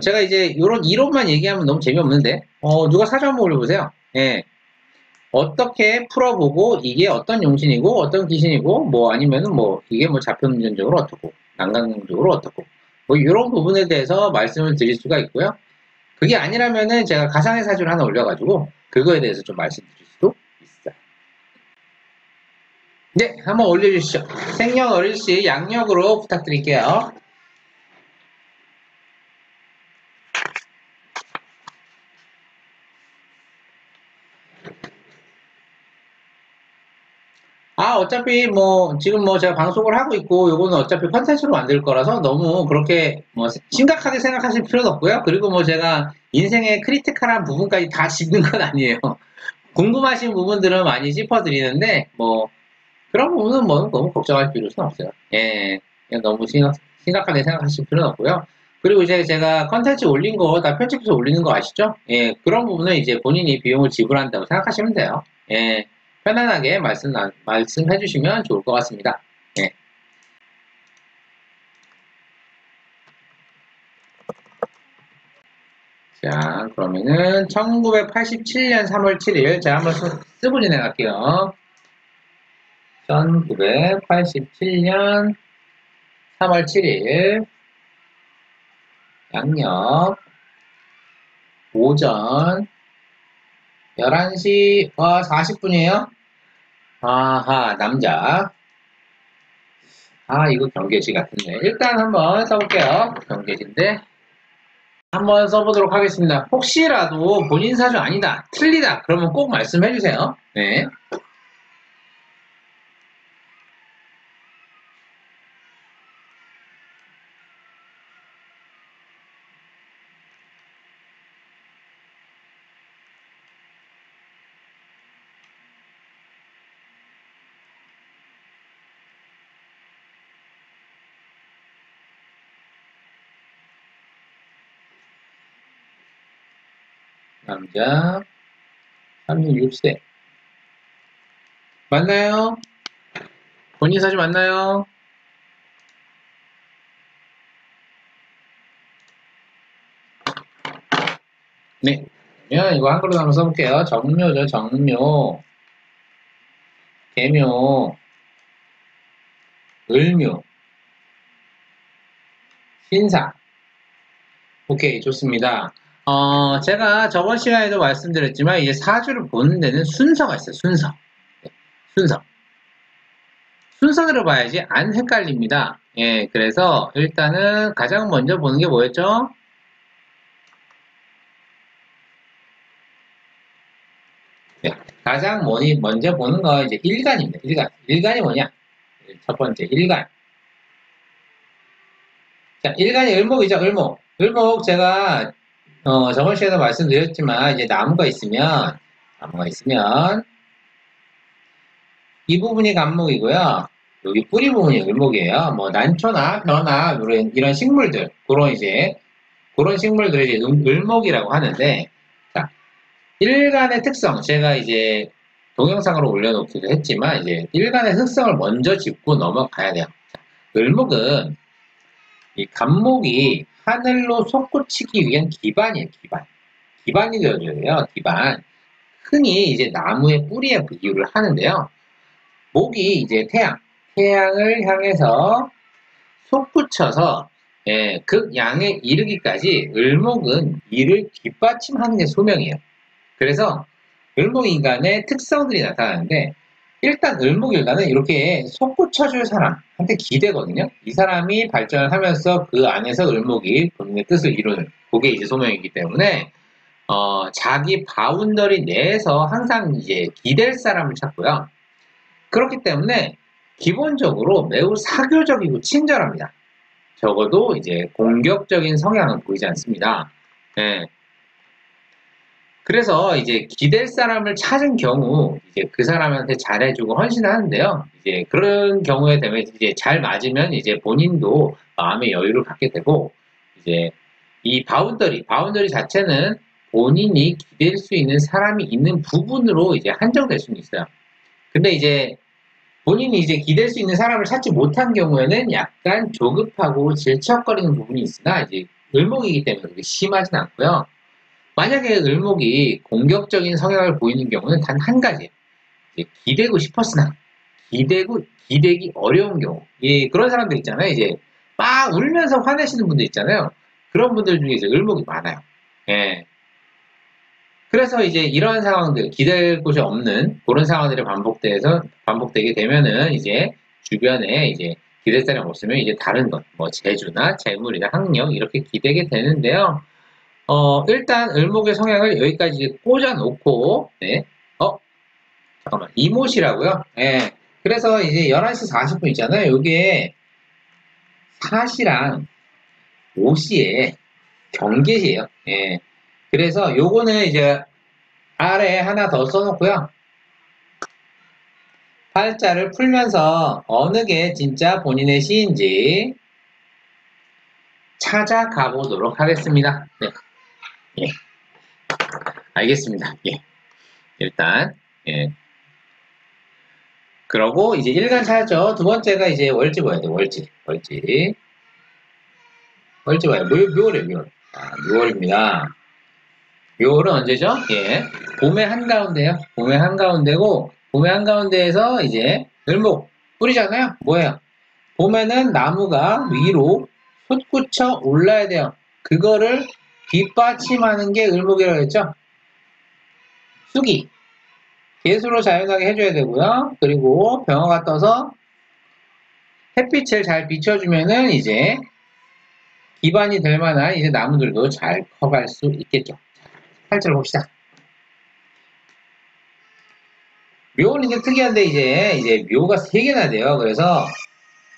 제가 이제 요런 이론만 얘기하면 너무 재미없는데, 누가 사전 한번 올려보세요. 예. 어떻게 풀어보고, 이게 어떤 용신이고, 어떤 귀신이고, 뭐 아니면은 뭐, 이게 뭐 좌표문전적으로 어떻고, 난강적으로 어떻고, 뭐 이런 부분에 대해서 말씀을 드릴 수가 있고요. 그게 아니라면은 제가 가상의 사주를 하나 올려가지고, 그거에 대해서 좀 말씀드릴 수도 있어요. 네, 한번 올려주시죠. 생년 어릴시 양력으로 부탁드릴게요. 어차피 뭐, 지금 뭐 제가 방송을 하고 있고, 요거는 어차피 컨텐츠로 만들 거라서 너무 그렇게 뭐 심각하게 생각하실 필요는 없고요. 그리고 뭐 제가 인생의 크리티컬한 부분까지 다 짚는 건 아니에요. 궁금하신 부분들은 많이 짚어드리는데, 뭐, 그런 부분은 뭐 너무 걱정할 필요는 없어요. 예. 그냥 너무 심각하게 생각하실 필요는 없고요. 그리고 이제 제가 컨텐츠 올린 거 다 편집해서 올리는 거 아시죠? 예. 그런 부분은 이제 본인이 비용을 지불한다고 생각하시면 돼요. 예. 편안하게 말씀해 주시면 좋을 것 같습니다. 예. 자, 그러면은 1987년 3월 7일 제가 한번 쓰고 진행할게요. 1987년 3월 7일 양력 오전 11시 40분이에요. 아하, 남자. 이거 경계시 같은데. 일단 한번 써볼게요. 경계시인데. 한번 써보도록 하겠습니다. 혹시라도 본인 사주 아니다, 틀리다, 그러면 꼭 말씀해주세요. 네. 남자, 36세. 맞나요? 본인 사주 맞나요? 네. 그러면 이거 한글로 한번 써볼게요. 정묘죠, 정묘. 개묘. 을묘. 신사. 오케이, 좋습니다. 제가 저번 시간에도 말씀드렸지만, 이제 사주를 보는 데는 순서가 있어요, 순서. 네, 순서. 순서대로 봐야지 안 헷갈립니다. 예, 그래서 일단은 가장 먼저 보는 게 뭐였죠? 네, 가장 먼저 보는 거 이제 일간입니다. 일간. 일간이 뭐냐? 첫 번째, 일간. 자, 일간이 을목이죠, 을목. 을목 제가, 저번 시간에도 말씀드렸지만, 이제 나무가 있으면, 이 부분이 간목이고요. 여기 뿌리 부분이 을목이에요. 뭐, 난초나 벼나, 이런 식물들, 그런 식물들을 이제 을목이라고 하는데, 자, 일간의 특성, 제가 이제 동영상으로 올려놓기도 했지만, 이제 일간의 특성을 먼저 짚고 넘어가야 돼요. 자, 을목은 이 간목이 하늘로 솟구치기 위한 기반이에요, 기반. 기반이 되어줘야 돼요, 기반. 흔히 이제 나무의 뿌리에 비유를 하는데요. 목이 이제 태양을 향해서 솟구쳐서 극양에 이르기까지 을목은 이를 뒷받침하는 게 소명이에요. 그래서 을목인간의 특성들이 나타나는데 일단 을목인간은 이렇게 솟구쳐줄 사람한테 기대거든요. 이 사람이 발전을 하면서 그 안에서 을목이 본인의 뜻을 이루는 그게 이제 소명이기 때문에 자기 바운더리 내에서 항상 이제 기댈 사람을 찾고요. 그렇기 때문에 기본적으로 매우 사교적이고 친절합니다. 적어도 이제 공격적인 성향은 보이지 않습니다. 예. 그래서 이제 기댈 사람을 찾은 경우 이제 그 사람한테 잘해주고 헌신하는데요. 이제 그런 경우에 되면 이제 잘 맞으면 이제 본인도 마음의 여유를 갖게 되고 이제 이 바운더리 자체는 본인이 기댈 수 있는 사람이 있는 부분으로 이제 한정될 수는 있어요. 근데 이제 본인이 이제 기댈 수 있는 사람을 찾지 못한 경우에는 약간 조급하고 질척거리는 부분이 있으나 이제 을목이기 때문에 그렇게 심하진 않고요. 만약에 을목이 공격적인 성향을 보이는 경우는 단 한 가지예요. 기대고 싶었으나 기대기 어려운 경우. 예, 그런 사람들 있잖아요. 이제 막 울면서 화내시는 분들 있잖아요. 그런 분들 중에 이제 을목이 많아요. 예. 그래서 이제 이러한 상황들, 기댈 곳이 없는 그런 상황들이 반복되게 되면은 이제 주변에 이제 기댈 사람 없으면 이제 다른 것, 뭐 재주나 재물이나 학력 이렇게 기대게 되는데요. 일단 을목의 성향을 여기까지 이제 꽂아놓고, 네. 잠깐만, 이못이라고요? 예. 그래서 이제 11시 40분 있잖아요. 요게 사시랑 오시의 경계시예요. 예. 그래서 요거는 이제 아래에 하나 더 써놓고요. 팔자를 풀면서 어느 게 진짜 본인의 시인지 찾아가 보도록 하겠습니다. 네. 예. 알겠습니다. 예. 일단, 예. 그러고 이제 일간 찾았죠. 두 번째가 이제 월지 봐야 돼. 월지. 월지 봐요. 묘월이에요, 묘월. 아, 묘월입니다. 묘월은 언제죠? 예. 봄의 한가운데요. 봄의 한가운데고, 봄의 한가운데에서 이제 을목 뿌리잖아요. 뭐예요? 봄에는 나무가 위로 솟구쳐 올라야 돼요. 그거를 뒷받침하는 게 을목이라고 했죠? 쑥이. 개수로 자연하게 해줘야 되고요. 그리고 병화가 떠서 햇빛을 잘 비춰주면은 이제 기반이 될 만한 이제 나무들도 잘 커갈 수 있겠죠. 8절 봅시다. 묘는 이제 특이한데 이제 묘가 3개나 돼요. 그래서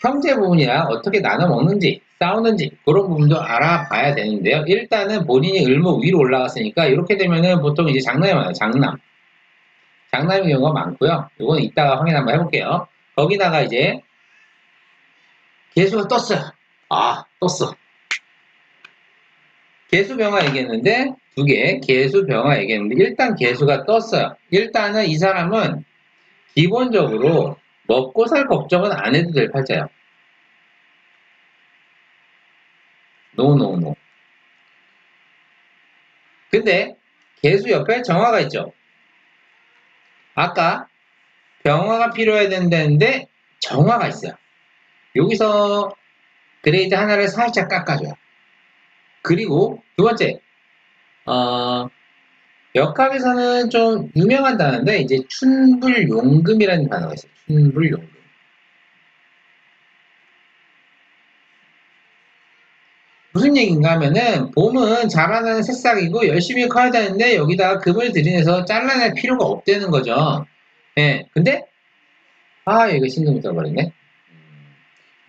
형제 부분이랑 어떻게 나눠 먹는지 싸우는지 그런 부분도 알아봐야 되는데요. 일단은 본인이 을목 위로 올라갔으니까 이렇게 되면은 보통 이제 장남이 많아요. 장남의 경우가 많고요. 이건 이따가 확인 한번 해볼게요. 거기다가 이제 개수가 떴어요. 아, 떴어. 개수병화 얘기했는데 2개 개수병화 얘기했는데 일단 개수가 떴어요. 일단은 이 사람은 기본적으로 먹고 살 걱정은 안 해도 될 팔자예요. 노. 근데 개수 옆에 정화가 있죠. 아까 병화가 필요해야 된다는데 정화가 있어요. 여기서 그레이드 하나를 살짝 깎아줘요. 그리고 두 번째, 역학에서는 좀 유명한 단어인데 이제 춘불용금이라는 단어가 있어요. 춘불용금. 무슨 얘기인가 하면은 봄은 자라나는 새싹이고 열심히 커야 되는데 여기다가 금을 들이내서 잘라낼 필요가 없다는 거죠. 예. 근데 이거 신경이 떠버렸네.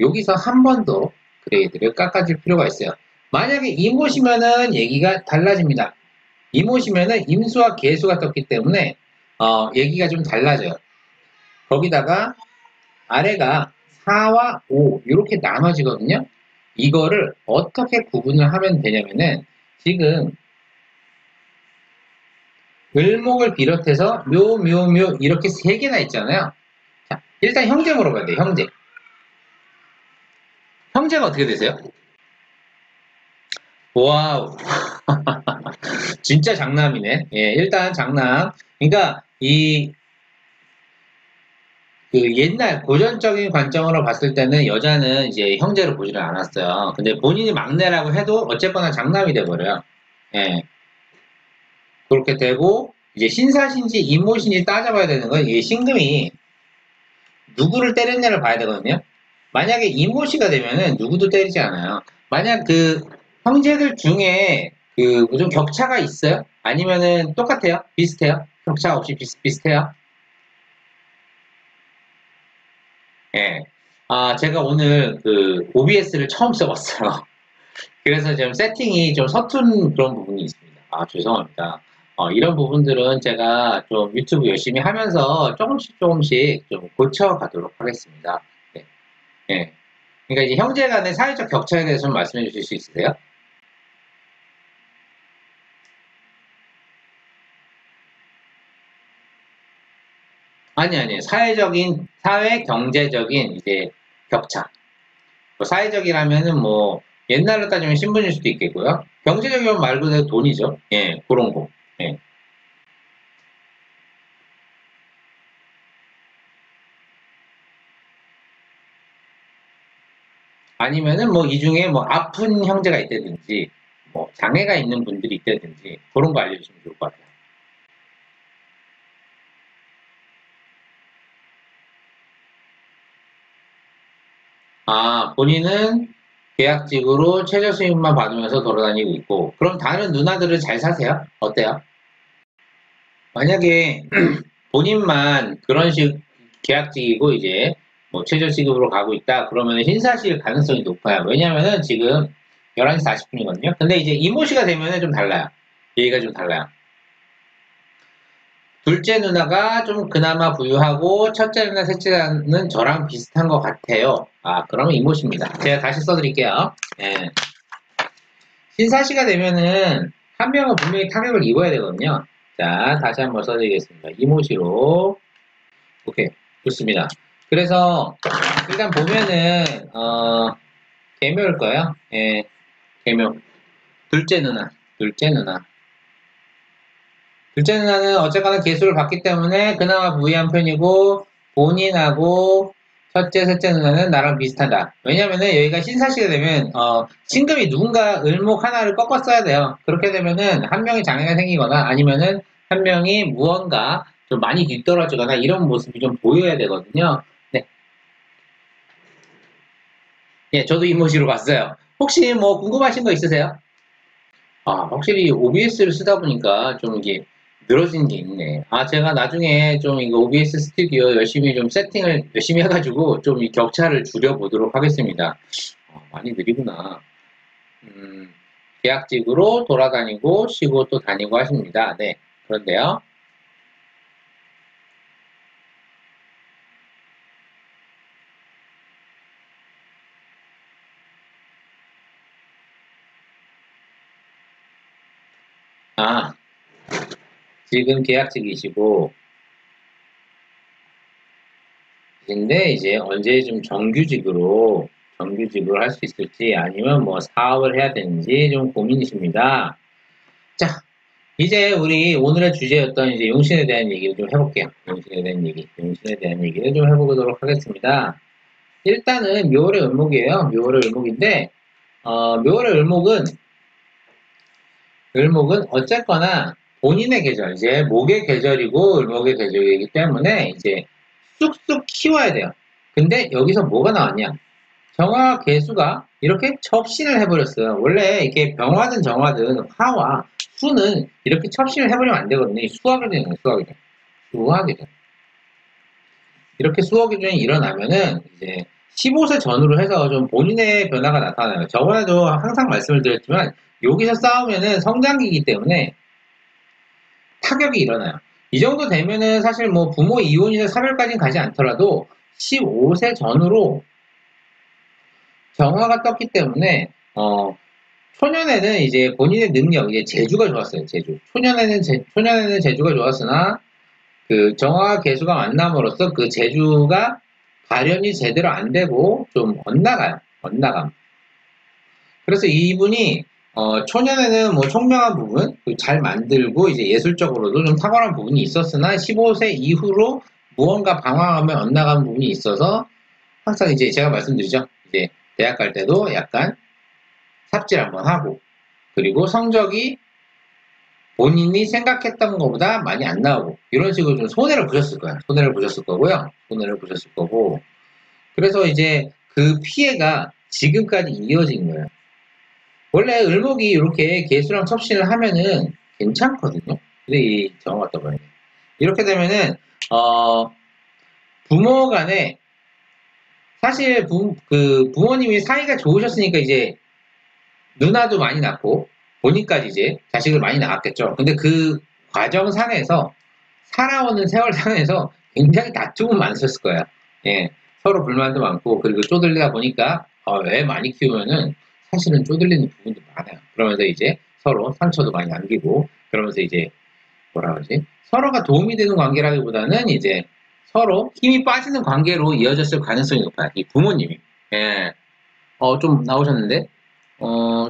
여기서 한 번 더 그레이드를 깎아줄 필요가 있어요. 만약에 이못이면은 얘기가 달라집니다. 이못이면은 임수와 개수가 떴기 때문에 얘기가 좀 달라져요. 거기다가 아래가 4와 5 이렇게 나눠지거든요. 이거를 어떻게 구분을 하면 되냐면은 지금 을목을 비롯해서 묘 이렇게 3개나 있잖아요. 자, 일단 형제 물어봐야 돼요. 형제. 형제가 어떻게 되세요? 와우. 진짜 장남이네. 예, 일단 장남. 그러니까 그 옛날 고전적인 관점으로 봤을 때는 여자는 이제 형제로 보지를 않았어요. 근데 본인이 막내라고 해도 어쨌거나 장남이 돼버려요. 예. 그렇게 되고 이제 신사신지 이모신지 따져봐야 되는 건 이게 신금이 누구를 때렸냐를 봐야 되거든요. 만약에 이모씨가 되면은 누구도 때리지 않아요. 만약 그 형제들 중에 그 좀 격차가 있어요? 아니면은 똑같아요? 비슷해요? 격차 없이 비슷해요? 예. 제가 오늘 그 OBS를 처음 써봤어요. 그래서 좀 세팅이 좀 서툰 그런 부분이 있습니다. 죄송합니다. 이런 부분들은 제가 좀 유튜브 열심히 하면서 조금씩 좀 고쳐가도록 하겠습니다. 네. 예. 그러니까 이제 형제 간의 사회적 격차에 대해서 좀 말씀해 주실 수 있으세요? 아니. 사회 경제적인 이제 격차. 뭐 사회적이라면은 뭐 옛날로 따지면 신분일 수도 있겠고요. 경제적 위험 말 그대로 돈이죠. 예, 그런 거. 예. 아니면은 뭐 이 중에 뭐 아픈 형제가 있다든지, 뭐 장애가 있는 분들이 있다든지, 그런 거 알려주시면 좋을 것 같아요. 아, 본인은 계약직으로 최저 수입만 받으면서 돌아다니고 있고, 그럼 다른 누나들은 잘 사세요? 어때요? 만약에 본인만 그런 식 계약직이고 이제 뭐 최저시급으로 가고 있다 그러면 신사실 가능성이 높아요. 왜냐면은 지금 11시 40분이거든요. 근데 이제 이모시가 되면은 좀 달라요. 얘기가 좀 달라요. 둘째 누나가 좀 그나마 부유하고 첫째 누나, 셋째 누나는 저랑 비슷한 것 같아요. 아, 그러면 이모시입니다. 제가 다시 써드릴게요. 예. 신사시가 되면은 한 명은 분명히 타격을 입어야 되거든요. 자, 다시 한번 써드리겠습니다. 이모시로. 오케이. 좋습니다. 그래서 일단 보면은 개묘일 거예요. 예, 개묘. 둘째 누나, 둘째 누나. 둘째 누나는 어쨌거나 개수를 받기 때문에 그나마 부유한 편이고 본인하고 첫째, 셋째 누나는 나랑 비슷하다. 왜냐면은 여기가 신사시가 되면 신금이 누군가 을목 하나를 꺾어 써야 돼요. 그렇게 되면은 한 명이 장애가 생기거나 아니면은 한 명이 무언가 좀 많이 뒤떨어지거나 이런 모습이 좀 보여야 되거든요. 네, 예, 저도 이모지로 봤어요. 혹시 뭐 궁금하신 거 있으세요? 아, 확실히 OBS를 쓰다 보니까 좀 이게 늘어진 게 있네. 아, 제가 나중에 좀 이거 OBS 스튜디오 열심히 좀 세팅을 열심히 해가지고 좀 이 격차를 줄여보도록 하겠습니다. 많이 느리구나. 음, 계약직으로 돌아다니고 쉬고 또 다니고 하십니다. 네. 그런데요. 아, 지금 계약직이시고, 근데 이제 언제 좀 정규직으로 할 수 있을지 아니면 뭐 사업을 해야 되는지 좀 고민이십니다. 자, 이제 우리 오늘의 주제였던 이제 용신에 대한 얘기를 좀 해볼게요. 용신에 대한 얘기를 좀 해보도록 하겠습니다. 일단은 묘월의 을목이에요. 묘월의 을목인데, 묘월의 을목은 어쨌거나 본인의 계절, 이제 목의 계절이고 을목의 계절이기 때문에 이제 쑥쑥 키워야 돼요. 근데 여기서 뭐가 나왔냐? 정화 개수가 이렇게 접신을 해버렸어요. 원래 이렇게 병화든 정화든 화와 수는 이렇게 첩신을 해버리면 안 되거든요. 수학이 되는 거예요. 수학이 돼. 이렇게 수학 교정이 일어나면은 이제 15세 전후로 해서 좀 본인의 변화가 나타나요. 저번에도 항상 말씀을 드렸지만 여기서 싸우면은 성장기이기 때문에 타격이 일어나요. 이 정도 되면은 사실 뭐 부모 이혼이나 사별까지는 가지 않더라도 15세 전후로 정화가 떴기 때문에 초년에는 이제 본인의 능력, 이제 재주가 좋았어요. 재주. 초년에는 재주가 좋았으나 그 정화 개수가 만남으로써 그 재주가 발현이 제대로 안 되고 좀 엇나가요. 엇나감. 그래서 이분이 초년에는 뭐 총명한 부분, 잘 만들고 이제 예술적으로도 좀 탁월한 부분이 있었으나 15세 이후로 무언가 방황하면 엇나가는 부분이 있어서 항상 이제 제가 말씀드리죠. 이제 대학 갈 때도 약간 삽질 한번 하고 그리고 성적이 본인이 생각했던 것보다 많이 안 나오고 이런 식으로 좀 손해를 보셨을 거예요. 손해를 보셨을 거고요. 손해를 보셨을 거고 그래서 이제 그 피해가 지금까지 이어진 거예요. 원래 을목이 이렇게 개수랑 첩신을 하면은 괜찮거든요. 근데 이 정화 떠봐요. 이렇게 되면은 어, 부모 간에 사실 부모님이 사이가 좋으셨으니까 이제 누나도 많이 낳고 본인까지 이제 자식을 많이 낳았겠죠. 근데 그 과정상에서 살아오는 세월상에서 굉장히 다툼은 많으셨을 거예요. 예, 서로 불만도 많고 그리고 쪼들리다 보니까 애 많이 키우면은 사실은 쪼들리는 부분도 많아요. 그러면서 이제 서로 상처도 많이 남기고 그러면서 이제 뭐라 그러지? 서로가 도움이 되는 관계라기보다는 이제 서로 힘이 빠지는 관계로 이어졌을 가능성이 높아요. 이 부모님이. 예. 좀 나오셨는데?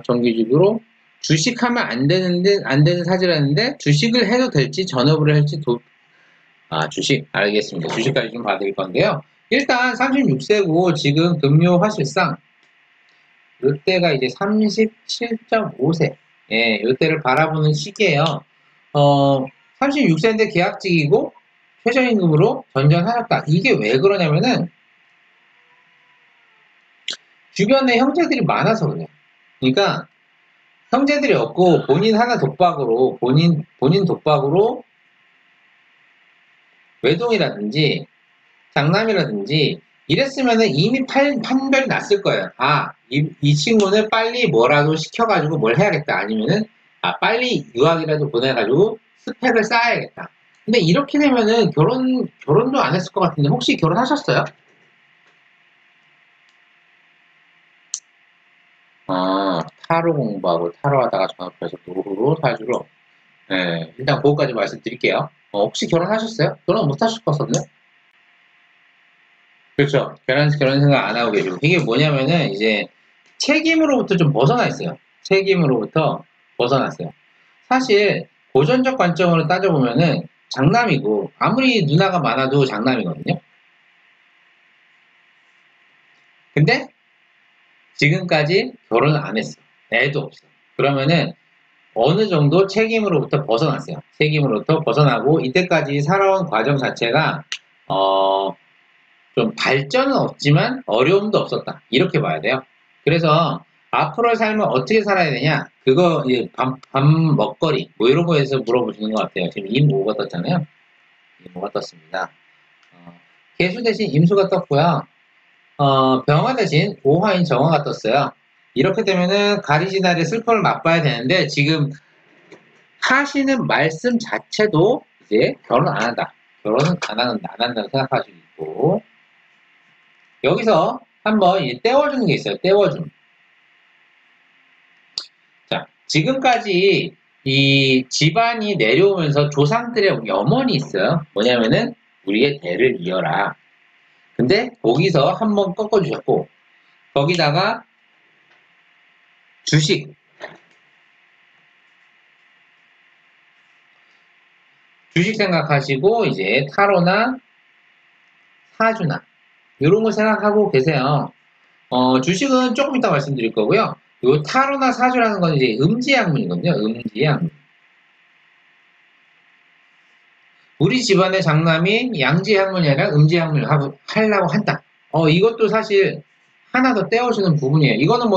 정규직으로 주식하면 안 되는 사주라는데 주식을 해도 될지 전업을 할지 주식 알겠습니다. 주식까지 좀 봐드릴 건데요. 일단 36세고 지금 금요 화실상 이때가 이제 37.5세 예, 이때를 바라보는 시기예요. 36세인데 계약직이고 최저임금으로 전전하셨다. 이게 왜 그러냐면은 주변에 형제들이 많아서 그래요. 그러니까 형제들이 없고 본인 하나 독박으로 본인 독박으로 외동이라든지 장남이라든지 이랬으면은 이미 판별이 났을 거예요. 이 친구는 빨리 뭐라도 시켜가지고 뭘 해야겠다. 아니면은 빨리 유학이라도 보내가지고 스펙을 쌓아야겠다. 근데 이렇게 되면은 결혼도 안 했을 것 같은데 혹시 결혼하셨어요? 타로 공부하고 타로 하다가 전업해서 노후로 사주로. 네, 일단 그거까지 말씀드릴게요. 혹시 결혼하셨어요? 결혼 못 하실 것 같은데? 그렇죠. 결혼 생각 안 하고 계시고. 이게 뭐냐면은 이제 책임으로부터 좀 벗어나 있어요. 책임으로부터 벗어났어요. 사실 고전적 관점으로 따져보면은 장남이고 아무리 누나가 많아도 장남이거든요. 근데 지금까지 결혼을 안 했어. 애도 없어. 그러면은 어느 정도 책임으로부터 벗어났어요. 책임으로부터 벗어나고 이때까지 살아온 과정 자체가 어, 좀 발전은 없지만 어려움도 없었다. 이렇게 봐야 돼요. 그래서 앞으로의 삶을 어떻게 살아야 되냐? 그거 이제 밥 먹거리 뭐 이런 거에서 물어보시는 것 같아요. 지금 임오가 떴잖아요. 임오가 떴습니다. 개수 대신 임수가 떴고요. 병화 대신 오화인 정화가 떴어요. 이렇게 되면은 가리지날의 슬픔을 맛봐야 되는데 지금 하시는 말씀 자체도 이제 결혼 안 한다. 결혼은 안 한다고 생각할 수 있고 여기서 한번 떼워주는 게 있어요. 떼워줌. 자, 지금까지 이 집안이 내려오면서 조상들의 염원이 있어요. 뭐냐면은 우리의 대를 이어라. 근데 거기서 한번 꺾어주셨고 거기다가 주식, 주식 생각하시고 이제 타로나 사주나 이런 걸 생각하고 계세요. 주식은 조금 이따 말씀드릴 거고요. 요 타로나 사주라는 건 이제 음지양문이거든요. 음지양문. 우리 집안의 장남이 양지양문이 아니라 음지양문을 하려고 한다. 이것도 사실 하나 더 떼어주는 부분이에요. 이거는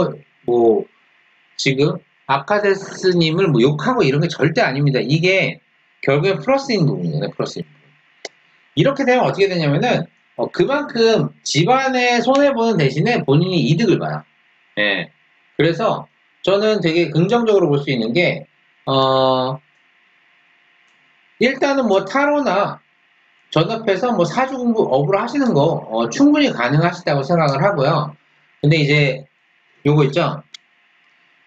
지금 아카데스님을 욕하고 이런 게 절대 아닙니다. 이게 결국에 플러스인 부분이에요. 플러스인 부분. 이렇게 되면 어떻게 되냐면은 그만큼 집안에 손해보는 대신에 본인이 이득을 봐요. 예. 그래서 저는 되게 긍정적으로 볼 수 있는 게 일단은 타로나 전업해서 사주 공부 업으로 하시는 거 충분히 가능하시다고 생각을 하고요. 근데 이제 요거 있죠?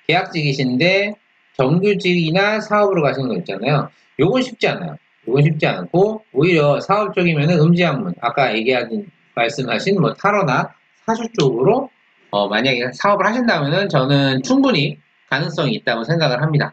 계약직이신데 정규직이나 사업으로 가시는 거 있잖아요. 요건 쉽지 않아요. 요건 쉽지 않고 오히려 사업 쪽이면은 음지학문 아까 말씀하신 타로나 사주 쪽으로 만약에 사업을 하신다면은 저는 충분히 가능성이 있다고 생각을 합니다.